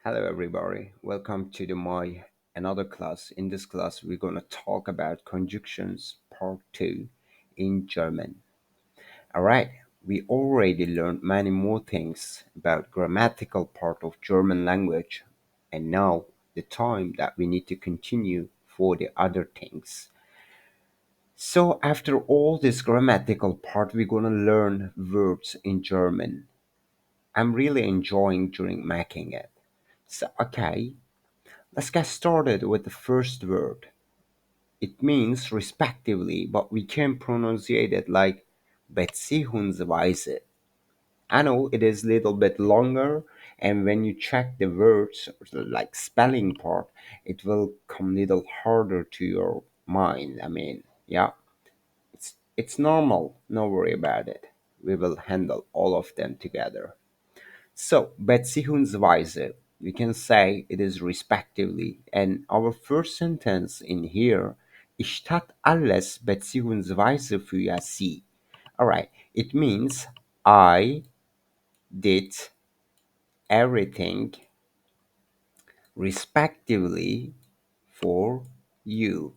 Hello, everybody. Welcome to my another class. In this class, we're going to talk about conjunctions part 2 in German. All right. We already learned many more things about grammatical part of German language, and now the time that we need to continue for the other things. So after all this grammatical part, we're going to learn words in German. I'm really enjoying during making it. So okay, let's get started with the first word. It means respectively, but we can pronounce it like beziehungsweise. I know it is a little bit longer, and when you check the words, like spelling part, it will come a little harder to your mind. Yeah, it's normal. No worry about it. We will handle all of them together. So, beziehungsweise, we can say it is respectively. And our first sentence in here, ich tat alles beziehungsweise für sie. Alright, it means I did everything respectively for you.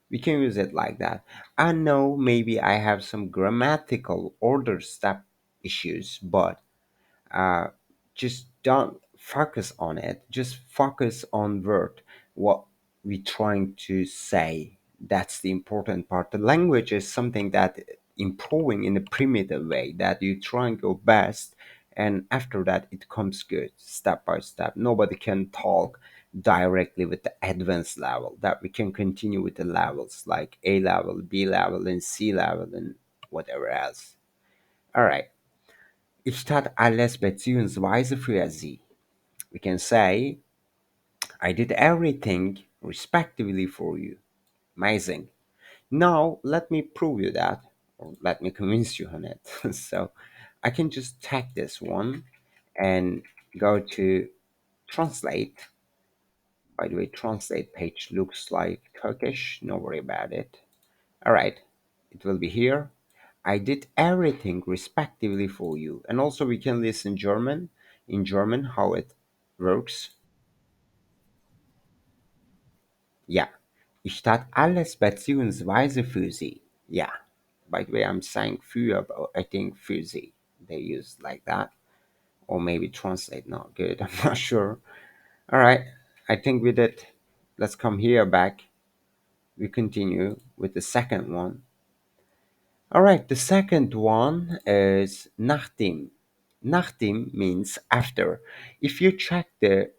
We can use it like that. I know maybe I have some grammatical order step issues, but uh, just don't focus on it. Just focus on word, what we're trying to say. That's the important part. The language is something that improving in a primitive way that you try and go best, and after that it comes good step by step. Nobody can talk directly with the advanced level. That we can continue with the levels like A level, B level, and C level, and whatever else. All right. Ich tat alles beziehungsweise für sie. We can say, I did everything respectively for you. Amazing. Now, let me prove you that, or let me convince you on it. So, I can just take this one and go to translate. By the way, translate page looks like Turkish. No worry about it. All right, it will be here. I did everything respectively for you. And also we can listen German in German how it works. Ja, ich tat alles beziehungsweise für sie. Yeah. By the way, I'm saying für, but I think für sie. They use like that. Or maybe translate not good. I'm not sure. All right. I think we did. Let's come here back. We continue with the second one. All right, the second one is nachdem. Nachdem means after. If you check the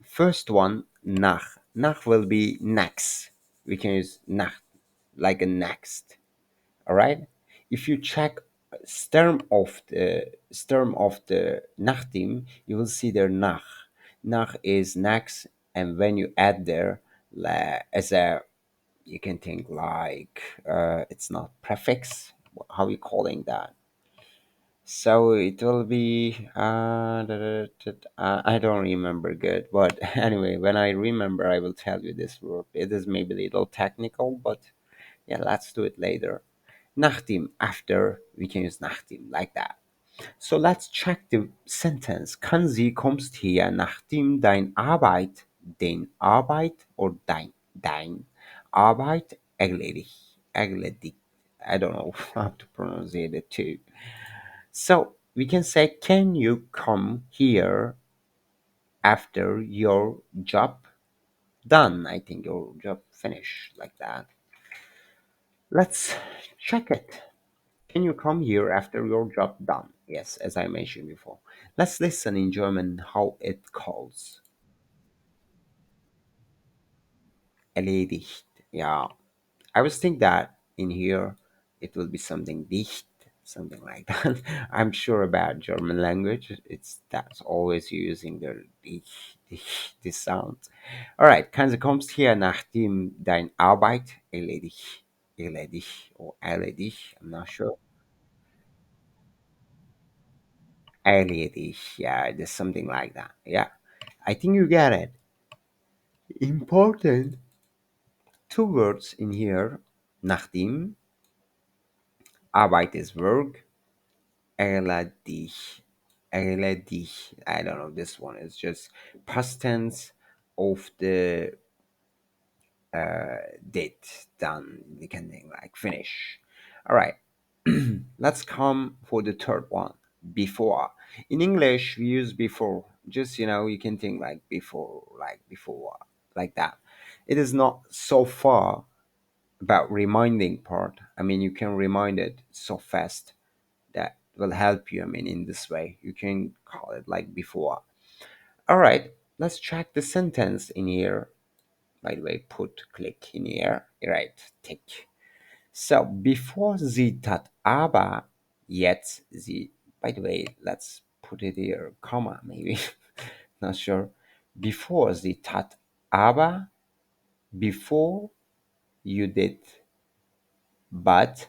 first one, nach will be next. We can use nach like a next. All right. If you check stem of the nachdem, you will see there nach. Nach is next, and when you add there as a, you can think like it's not prefix. How are you calling that? So it will be I don't remember good, but anyway, when I remember, I will tell you this word. It is maybe a little technical, but yeah, let's do it later. Nachdem, after, we can use nachdem like that. So let's check the sentence. Kann sie kommst her, nachdem den Arbeit or dein Arbeit erledigt. I don't know how to pronounce it too. So we can say, can you come here after your job done? I think your job finished like that. Let's check it. Can you come here after your job done? Yes, as I mentioned before. Let's listen in German how it calls. Erledigt. Yeah. I was think that in here it will be something dicht, something like that. I'm sure about German language. It's that's always using the dich, this sound. Alright, kannst du kommst hier nachdem dein Arbeit erledigt or erledigt, I'm not sure. Erledigt, yeah, there's something like that. Yeah. I think you get it. Important two words in here. Nachdem, Arbeit is work, erledigt. erledigt. I don't know. This one is just past tense of the did, done. We can think like finish. All right. Let's come for the third one. Before. In English, we use before. Just you can think like before, like that. It is not so far about reminding part. I mean, you can remind it so fast that will help you. I mean, in this way, you can call it like before. All right, let's check the sentence in here. By the way, put click in here. Right, tick. So, bevor sie tat aber, jetzt sie. By the way, let's put it here, comma maybe. Not sure. Before sie tat aber, before you did, but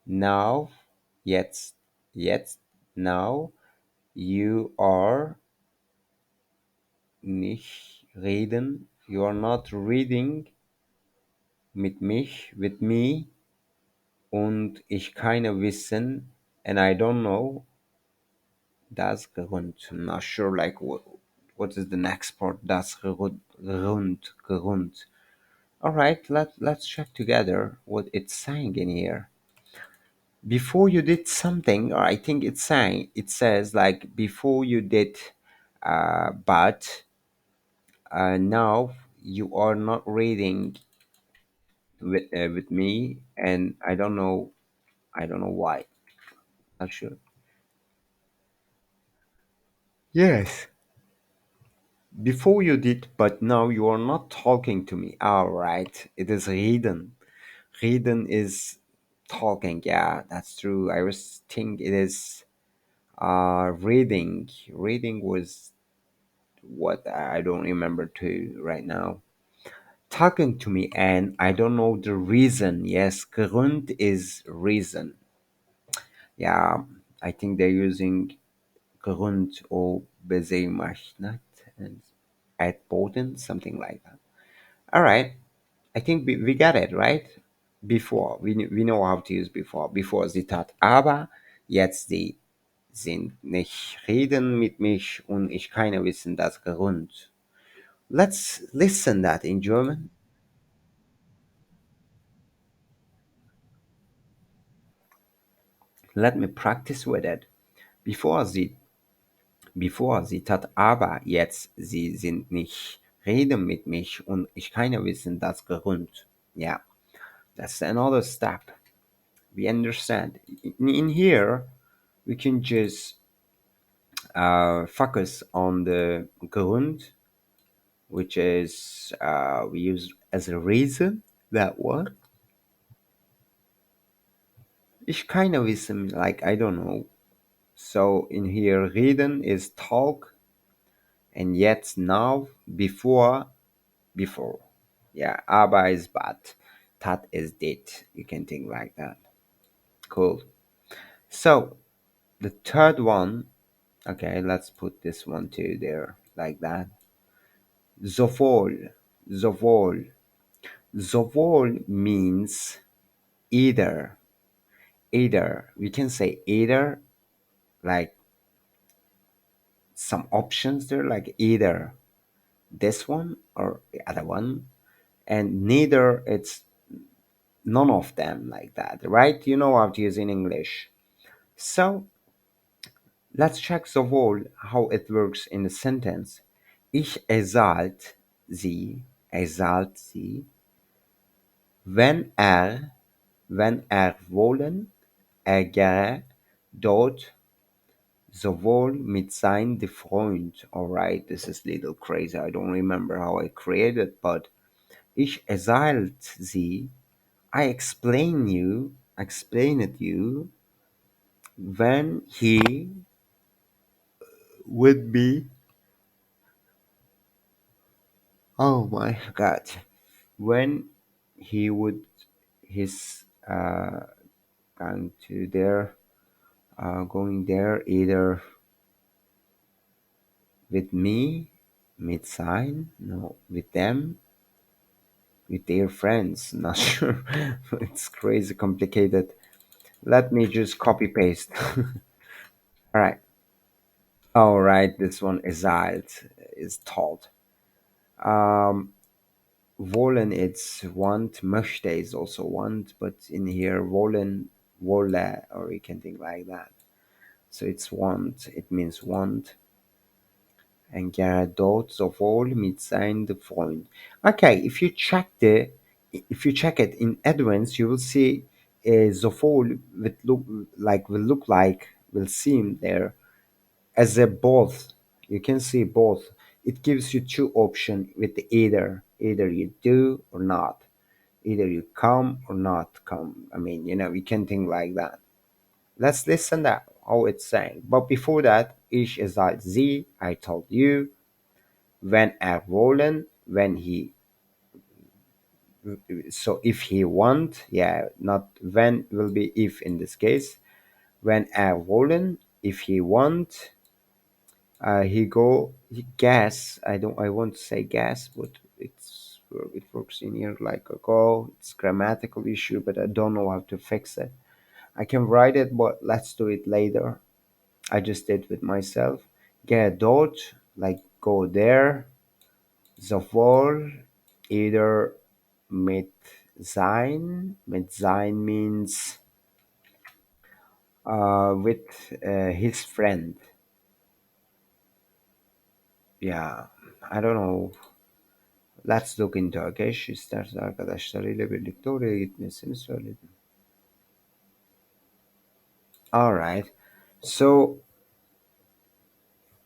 now, jetzt, now, you are nicht reden, you are not reading mit mich, with me, und ich keine wissen, and I don't know das Grund. I'm not sure like what is the next part, das Grund. All right, let's check together what it's saying in here. Before you did something, or I think it's saying, it says like before you did, but now you are not reading with me, and I don't know why. Not sure. Yes. Before you did, but now you are not talking to me. All right. It is reden. Reden is talking. Yeah, that's true. I was think it is reading. Reading was what I don't remember too right now. Talking to me, and I don't know the reason. Yes, Grund is reason. Yeah, I think they're using Grund or Bezeichnung and at Boden, something like that. All right, I think we got it right. Before we know how to use before. Before sie tat aber, jetzt sie sind nicht reden mit mich und ich keine wissen das Grund. Let's listen that in German. Let me practice with it. Bevor sie tat aber, jetzt sie sind nicht reden mit mich und ich keine wissen das Grund. Yeah, that's another step. We understand. In here, we can just focus on the Grund, which is we use as a reason that word. Ich keine wissen, like I don't know. So in here, reden is talk, and yet now before. Yeah, aber is but, tat is did. You can think like that. Cool. So the third one, okay, let's put this one too there like that. Sowohl, sowohl. Sowohl means either. Either. We can say either, like some options there, like either this one or the other one. And neither, it's none of them, like that, right? You know how to use in English. So let's check sowohl how it works in a sentence. Ich erzahlt sie, wenn wenn er wollen, er gehe dort sowohl mit sein Freund. Alright, this is a little crazy. I don't remember how I created, but ich erzählt sie. I explain it you when he would be. Oh my God, when he would his going to there, going there either with me, mit sein, no, with them, with their friends. Not sure. It's crazy complicated. Let me just copy paste. All right. All right, this one is alt is taught. Um, wollen it's want, möchte is also want, but in here wollen, wolle, or you can think like that. So it's want, it means want. And Gerhard dort sowohl mit seinem Freund. Okay, if you check it in advance, you will see sowohl will look like will seem there as a both. You can see both. It gives you two options with the either you do or not, either you come or not come. I mean, you can think like that. Let's listen that how it's saying. But before that, ich is like sie. I told you when er wollen, when he, so if he want, yeah, not when will be if in this case. When er wollen, if he want, he go he gas. I won't say gas, but it works in here like a go. It's grammatical issue, but I don't know how to fix it. I can write it, but let's do it later. I just did with myself. Get dort, like go there. Sowohl, either mit sein. Mit sein means with his friend. Yeah, I don't know. Let's look in Turkish. İsterse arkadaşlarıyla birlikte oraya gitmesini söyledim. Alright. So,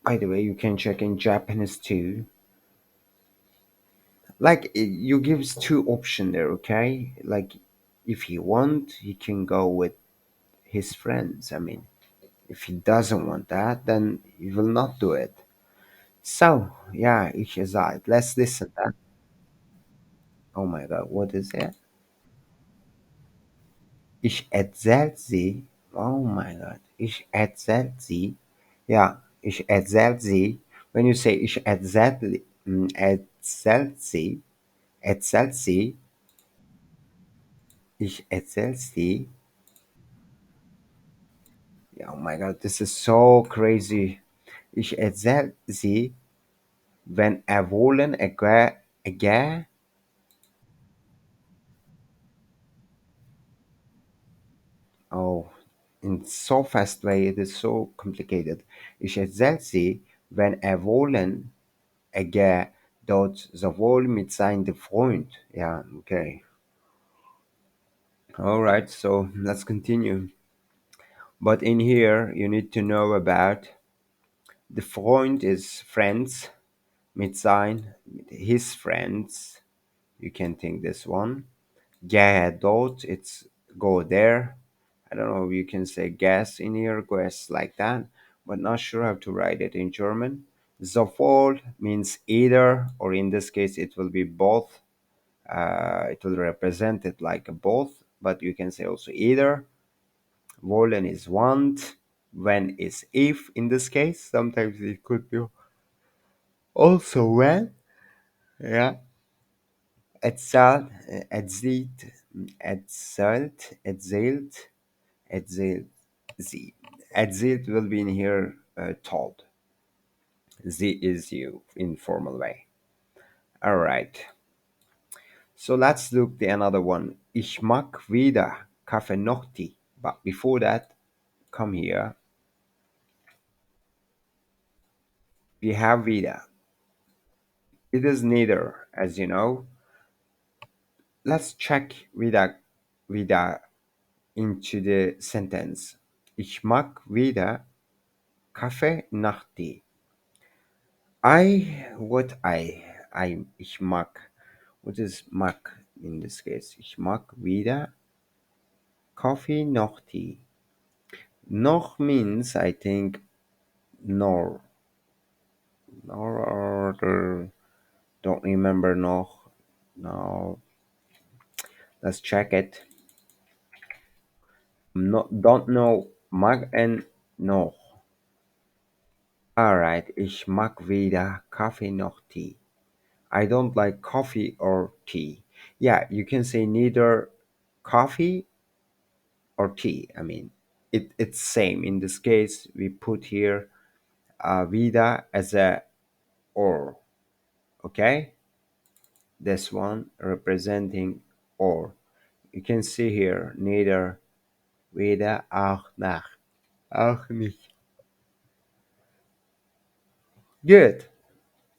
by the way, you can check in Japanese too. Like, you gives two option there, okay? Like, if he want, he can go with his friends. I mean, if he doesn't want that, then he will not do it. So, yeah, ich gesagt. Let's listen that. Oh my god, what is it? Ich erzähl sie. Oh my god. Ich erzähl sie. Yeah, ich erzähl sie. When you say ich erzähl sie, ich erzähl sie. Yeah, oh my god, this is so crazy. Ich erzähl sie, wenn er wollen, egal. Oh, in so fast way, it is so complicated. Ich erzähl sie, wenn er wollen, dort sowohl mit seinem Freund. Ja, okay. All right, so let's continue. But in here, you need to know about the Freund is friends, mit sein, his friends. You can think this one. Yeah, dort, it's go there. I don't know if you can say gas in here, gas like that, but not sure how to write it in German. Sowohl means either, or in this case, it will be both. It will represent it like a both, but you can say also either. Wollen is want, when is if in this case. Sometimes it could be also when. Yeah. Erzählt, erzählt, erzählt sie. Erzählt will be in here told. Sie is you in formal way. All right. So let's look the another one. Ich mag wieder Kaffee noch Tee. But before that, come here. We have wieder. It is neither, as you know. Let's check wieder into the sentence. Ich mag wieder Kaffee nach Tee. Ich mag. What is mag in this case? Ich mag wieder Coffee noch Tee. Noch means I think nor. Nor or don't remember noch. No. Let's check it. Don't know mag and noch. Alright, ich mag weder Kaffee noch Tee. I don't like coffee or tea. Yeah, you can say neither coffee or tea. I mean, it's same. In this case, we put here vida as a or. Okay, this one representing or. You can see here neither, weder, auch nach, auch nicht. Good.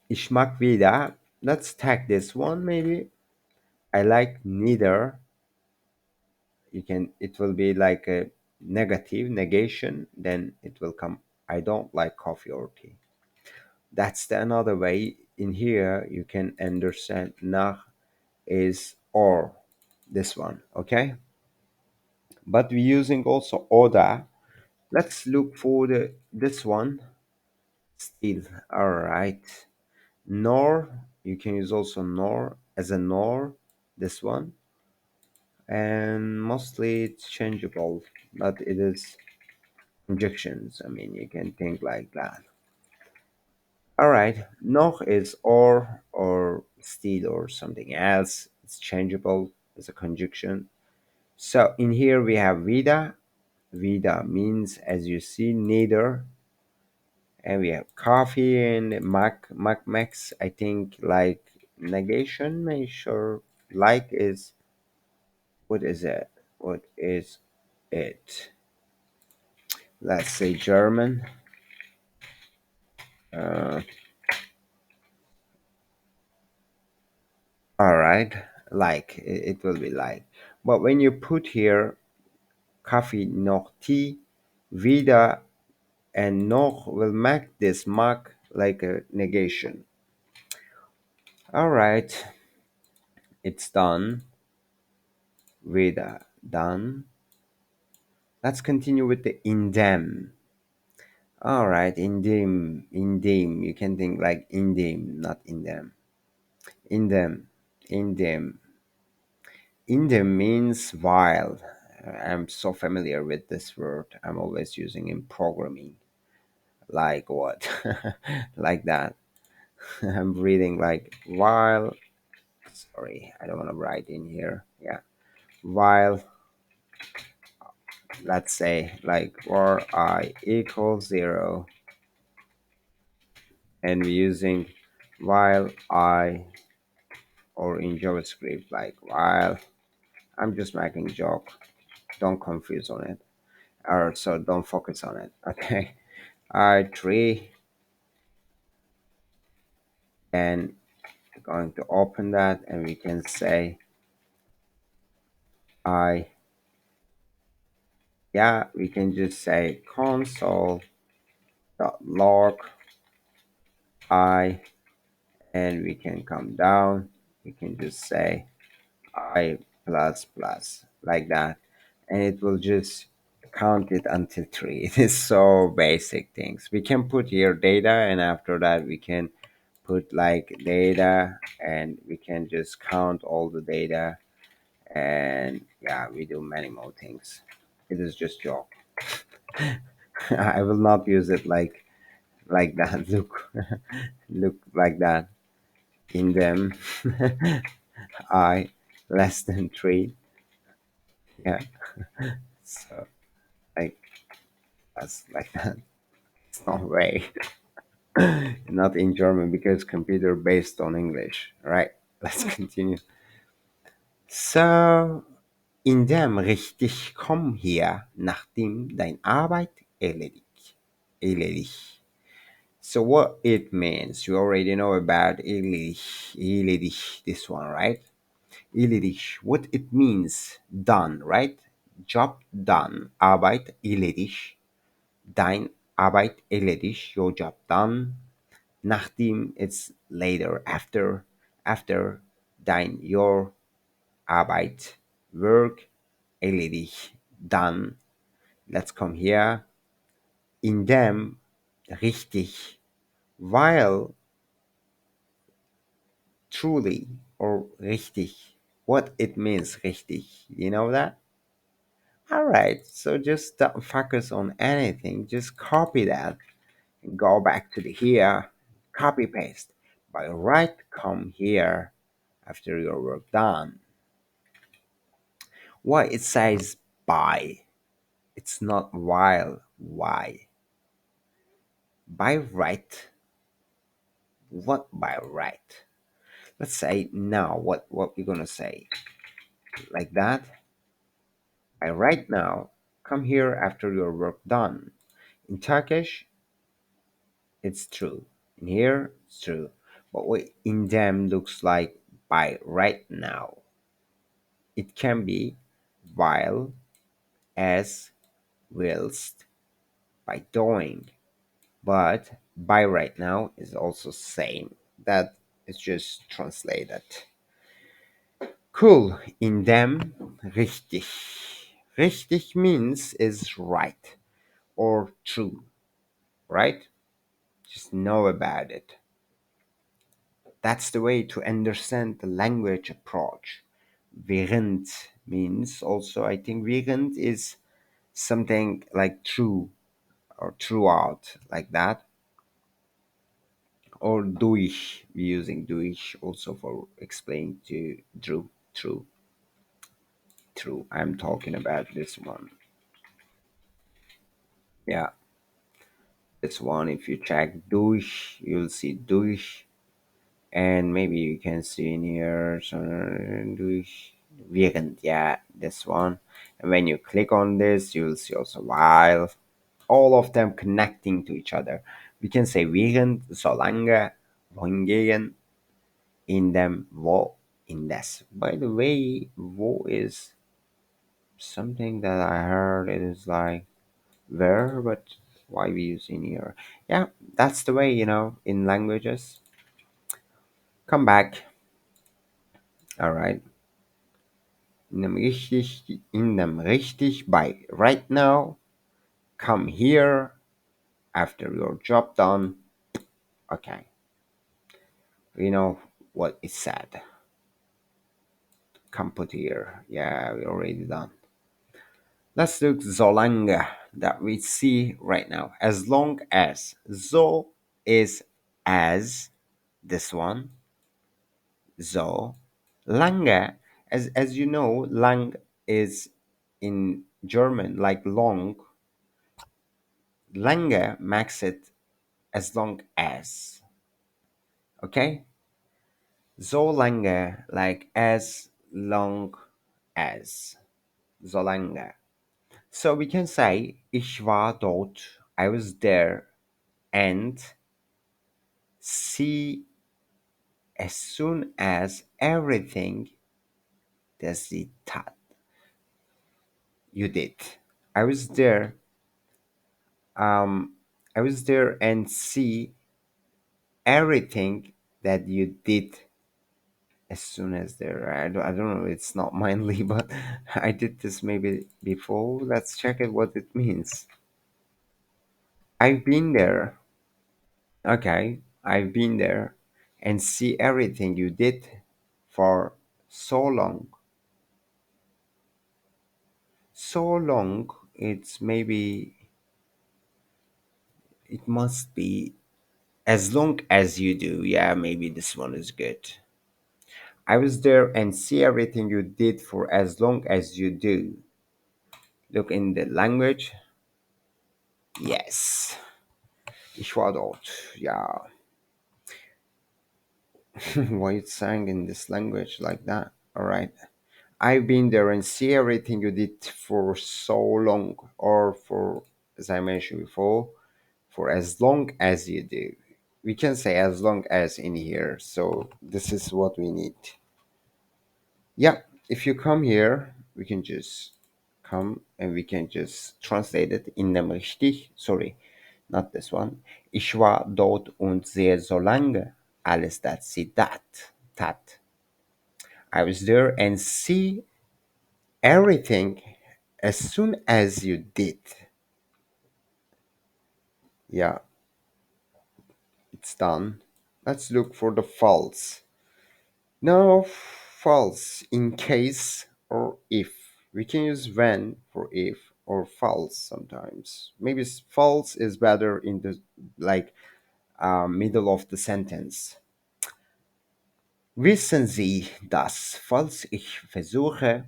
Ich mag weder. Let's tag this one maybe. I like neither. You can. It will be like a negative negation. Then it will come. I don't like coffee or tea. That's the another way. In here you can understand nach is or. This one. Okay. But we're using also oder. Let's look for the this one. Still. All right. Nor, you can use also nor as a nor, this one, and mostly it's changeable, but it is injections. I mean, you can think like that. All right, noch is or still or something else. It's changeable as a conjunction. So in here we have vida. Vida means, as you see, neither. And we have coffee and max. I think like negation. Make sure like is what is it? What is it? Let's say German. Uh, all right, like it will be like. But when you put here coffee noch tea, wieder and noch will make this mark like a negation. All right, it's done. Wieder done. Let's continue with the in them. All right, in them. You can think like in them, not in them. In them, in them. In them means while. I'm so familiar with this word. I'm always using in programming. Like what? Like that. I'm reading like while. Sorry, I don't want to write in here. Yeah. While, let's say like for I equals 0, and we're using while I, or in JavaScript like while. I'm just making joke. Don't confuse on it, or so don't focus on it. Okay. I tree, and going to open that, and we can say I, yeah, we can just say console dot log I, and we can come down. We can just say I plus plus like that, and it will just count it until 3. It is so basic things. We can put here data, and after that we can put like data, and we can just count all the data, and yeah, we do many more things. It is just joke. I will not use it like that. Look like that in them. I less than 3. Yeah. So like that's like that. It's not way. Not in German because computer based on English. Right. Let's continue. So in dem richtig komm hier, nachdem dein Arbeit erledigt. So what it means, you already know about erledigt, this one, right? Erledigt, what it means, done, right? Job done, Arbeit erledigt, dein Arbeit erledigt, your job done. Nachdem, it's later, after, dein, your Arbeit, work, erledigt, done. Let's come here. In them, richtig, while, truly, or richtig. What it means, richtig. You know that? Alright, so just don't focus on anything. Just copy that and go back to the here, copy paste. By right, come here after your work done. Why it says by? It's not while. Why? By right, what by right? Let's say now what we're gonna say like that. By right now, come here after your work done. In Turkish, it's true. In here, it's true. But what in them looks like by right now. It can be while, as, whilst, by doing. But by right now is also same. That is just translated. Cool. In them, richtig. Richtig means is right or true, right? Just know about it. That's the way to understand the language approach. Während means also, I think während is something like true or throughout, like that. Or durch, we're using durch also for explaining to true, true. I'm talking about this one. Yeah, this one. If you check durch, you'll see durch, and maybe you can see in here so, durch, während. Yeah, this one. And when you click on this, you'll see also while. All of them connecting to each other. We can say während, solange, wohingegen, in them, wo, indes. By the way, wo is something that I heard it is like where, but why we use in here? Yeah, that's the way, in languages. Come back. All right. In them richtig by right now. Come here after your job done. Okay. We know what it said. Come put here. Yeah, we already done. Let's look Zolange that we see right now. As long as zo is as this one, zo. Lange, as you know, lang is in German like long. Lange makes it as long as. Okay? So lange like as long as. So lange. So we can say ich war dort, I was there, and see as soon as everything das sie tat, you did. I was there. I was there and see everything that you did as soon as there. I don't know. It's not mindly, but I did this maybe before. Let's check it what it means. I've been there. Okay, I've been there and see everything you did for so long. So long, it's maybe, it must be as long as you do. Yeah, maybe this one is good. I was there and see everything you did for as long as you do. Look in the language. Yes, ich war dort. Yeah. Why you sang in this language like that? All right. I've been there and see everything you did for so long, or for, as I mentioned before, for as long as you do. We can say as long as in here. So this is what we need. Yeah, if you come here, we can just come and we can just translate it in dem richtig. Sorry, not this one. Ich war dort und sehe so lange alles, that sie tat. I was there and see everything as soon as you did. Yeah, it's done. Let's look for the false. Now, false in case or if. We can use when for if or false sometimes. Maybe false is better in the like middle of the sentence. Wissen Sie das, falls ich versuche?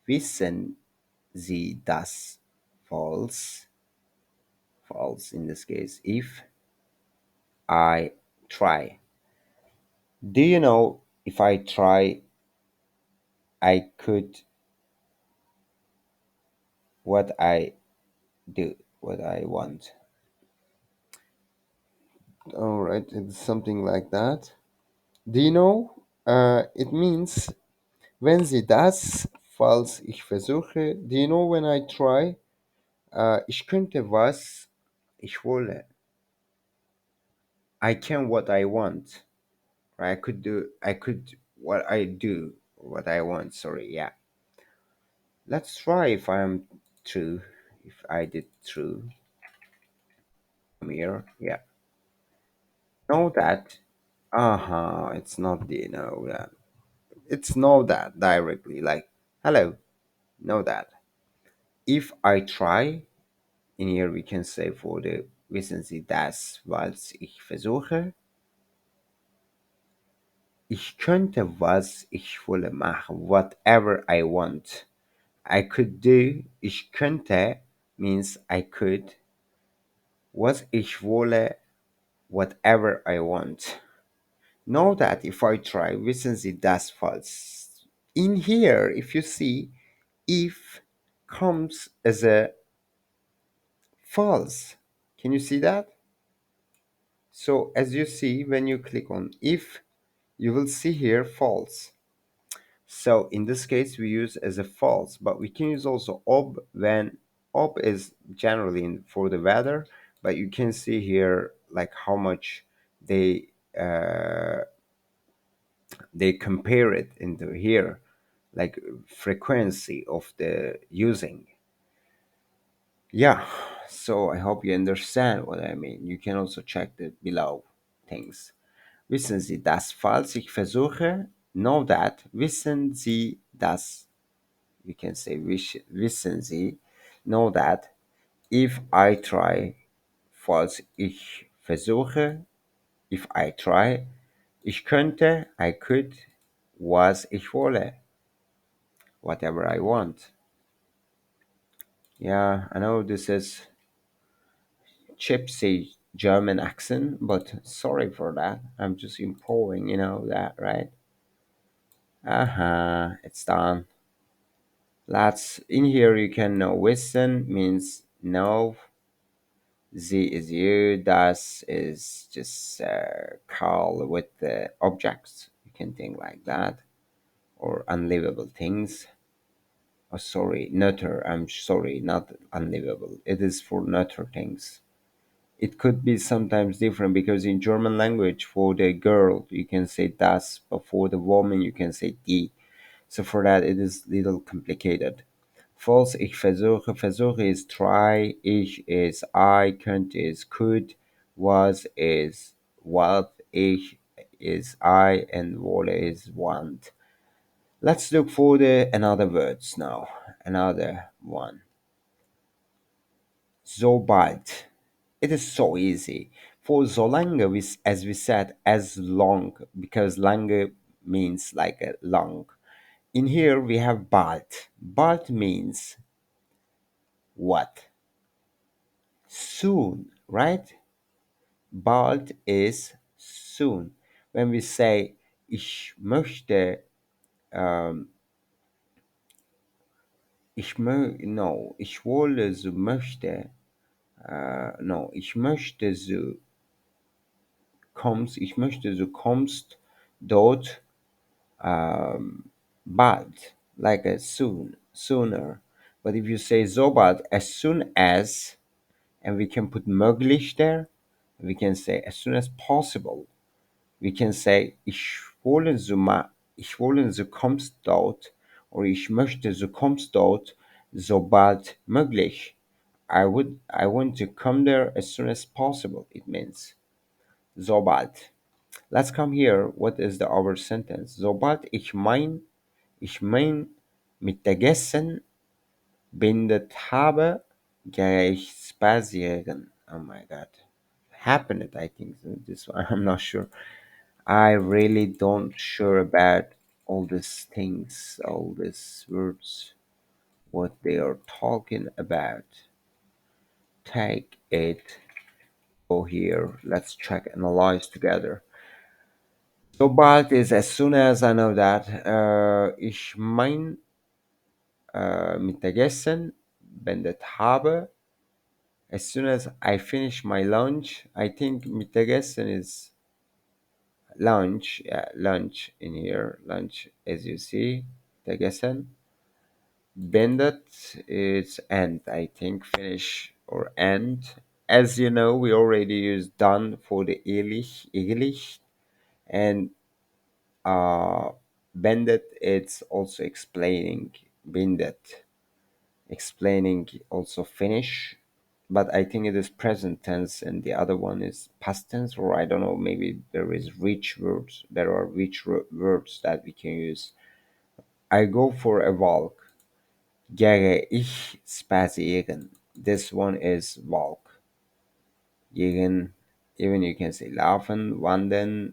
Wissen Sie das, false, false in this case, if. I try. Do you know if I try, I could what I do, what I want? All right, it's something like that. Do you know? It means wenn sie das, falls ich versuche. Do you know when I try? Ich könnte was ich wolle. I can what I want. Right? I could do. I could what I do. What I want. Sorry. Yeah. Let's try if I'm true. If I did true. Come here. Yeah. Know that. Uh huh. It's not the know that. It's know that directly. Like hello. Know that. If I try, in here we can say for the wissen Sie das, was ich versuche. Ich könnte was ich wolle machen, whatever I want. I could do, ich könnte means I could, was ich wolle, whatever I want. Know that if I try, wissen Sie das falls. In here, if you see, if comes as a false. Can you see that? So as you see, when you click on if, you will see here false. So in this case, we use as a false, but we can use also ob when ob is generally for the weather, but you can see here like how much they uh, they compare it into here, like frequency of the using. Yeah, so I hope you understand what I mean. You can also check the below things. Wissen Sie das, falls ich versuche? Know that. Wissen Sie das? You can say wissen Sie. Know that. If I try, falls ich versuche. If I try. Ich könnte, I could. Was ich wolle. Whatever I want. Yeah, I know this is gypsy German accent, but sorry for that. I'm just improving, you know that, right? Uh-huh, it's done. Let's in here you can know wissen means know, sie is you, das is just call with the objects. You can think like that, or unlivable things. Oh, sorry, neuter. I'm sorry, not unlivable. It is for neuter things. It could be sometimes different because in German language, for the girl you can say das, but for the woman you can say die. So for that it is little complicated. Falls ich versuche, versuche is try, ich is I, könnte is could, was is what, ich is I, and wolle is want. Let's look for the another words now. Another one. Sobald. It is so easy. For solange, as we said, as long, because lange means like a long. In here we have bald. Bald means what? Soon, right? Bald is soon. When we say ich möchte, um, no, ich wolle, so möchte, no, ich möchte, so kommst, ich möchte, so kommst dort bald, like a soon, sooner. But if you say sobald, as soon as, and we can put möglich there, we can say as soon as possible. We can say ich wolle so kommst dort, or ich möchte so kommst dort, sobald möglich. I want to come there as soon as possible. It means sobald. Let's come here. What is the our sentence? Sobald ich mein Mittagessen beendet habe, gehe ich spazieren. Oh my god. Happened, I think. So this one, I'm not sure. I really don't sure about all these things, all these words, what they are talking about. Take it here, let's check analyze together. Sobald is as soon as I know that ich mein Mittagessen beendet habe. As soon as I finish my lunch, I think Mittagessen is lunch. Yeah, lunch in here. Lunch, as you see. Mittagessen. Beendet is end. I think finish or end. As you know, we already used done for the English, and uh, bended. It's also explaining beendet, explaining also finish, but I think it is present tense and the other one is past tense, or I don't know, maybe there is rich words, there are rich words that we can use. I go for a walk. Gehe ich spazieren. This one is walk. Gehen, even you can say laufen, wandeln,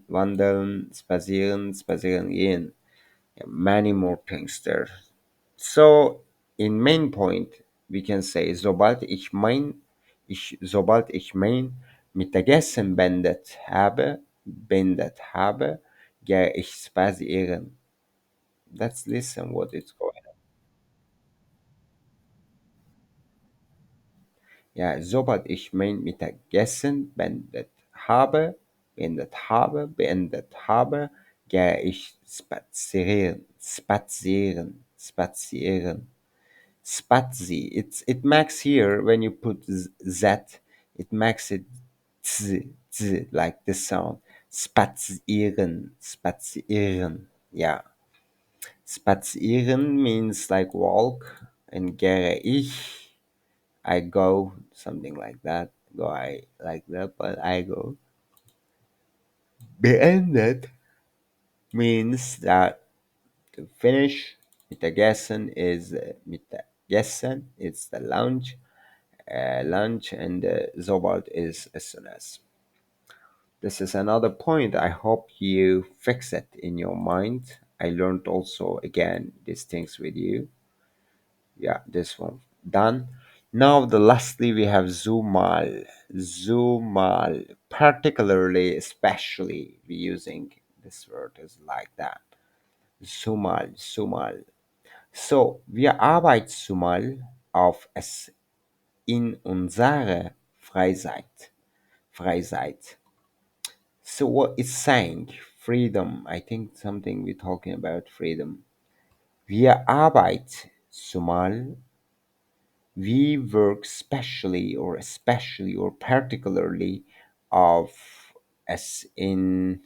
spazieren, spazieren gehen. Yeah, many more things there. So in main point we can say sobald ich mein Mittagessen beendet habe, gehe ich spazieren. Let's listen what it's going on. Ja, sobald ich mein Mittagessen beendet habe, gehe ich spazieren. Spazi. It makes here when you put z, it makes it z like this sound. Spazieren. Yeah, spazieren means like walk, and gehe ich, I go, something like that. Go I like that, but I go. Beendet means that to finish. Mittagessen is Mittagessen. It's the lunch, and Zobalt is as soon as. This is another point. I hope you fix it in your mind. I learned also again these things with you. Yeah, this one done. Now, the lastly, we have Zumal, particularly, especially, we using this word is like that. Zumal. So, wir arbeiten zumal auf es in unserer Freizeit. So what it's saying, freedom. I think something we're talking about freedom. Wir arbeiten zumal. We work specially or especially or particularly of as in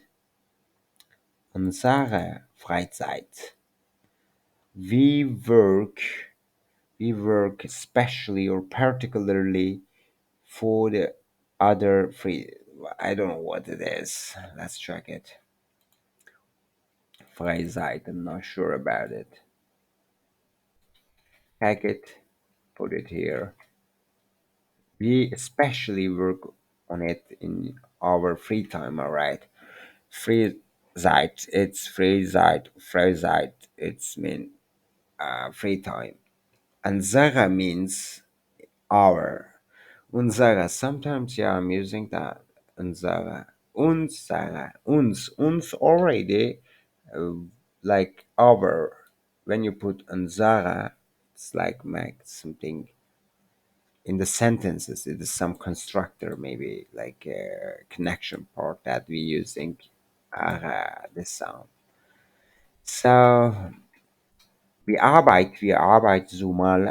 unserer Freizeit. We work we work especially or particularly for the other free. I don't know what it is. Let's check it. Freizeit. I'm not sure about it. Hack it. Put it here. We especially work on it in our free time. All right. Freizeit. It's Freizeit. Freizeit. It's mean free time. And Zara means our. Unsere. Sometimes, yeah, I'm using that. Unsere. Uns already, uh, like our. When you put unsere, it's like make something in the sentences. It is some constructor, maybe like a connection part that we using this sound. So wir arbeiten so mal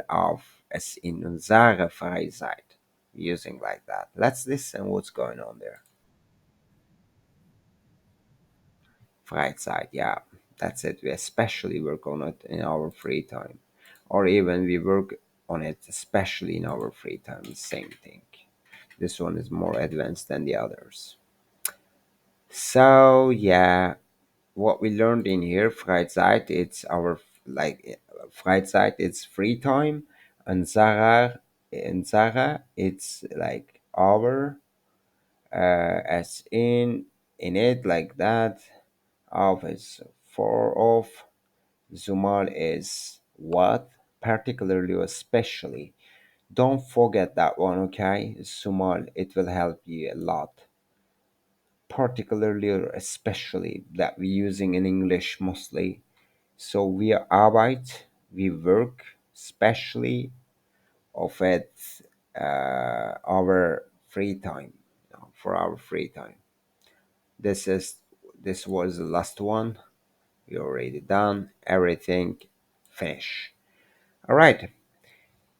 auf es in unserer Freizeit. Using like that. Let's listen what's going on there. Freizeit, yeah. That's it. We especially work on it in our free time. Or even we work on it especially in our free time. Same thing. This one is more advanced than the others. So yeah, what we learned in here, Freizeit, it's our like Freizeit, it's free time, and Sarah, it's like our, as in it like that. Of is for of. Zumal is what, particularly or especially. Don't forget that one, okay? Sumal, it will help you a lot, particularly or especially that we're using in English mostly. So wir Arbeit, we work, especially of it our free time, for our free time. This is this was the last one. We already done everything. Finish. All right.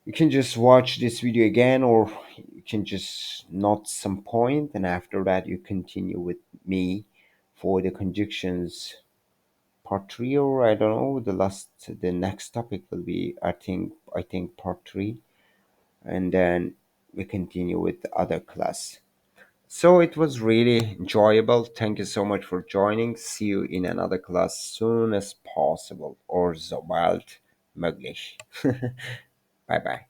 You can just watch this video again, or you can just note some point, and after that you continue with me for the conjunctions part three, or I don't know. The next topic will be I think part three, and then we continue with the other class. So it was really enjoyable. Thank you so much for joining. See you in another class soon as possible, or sobald möglich. Bye bye.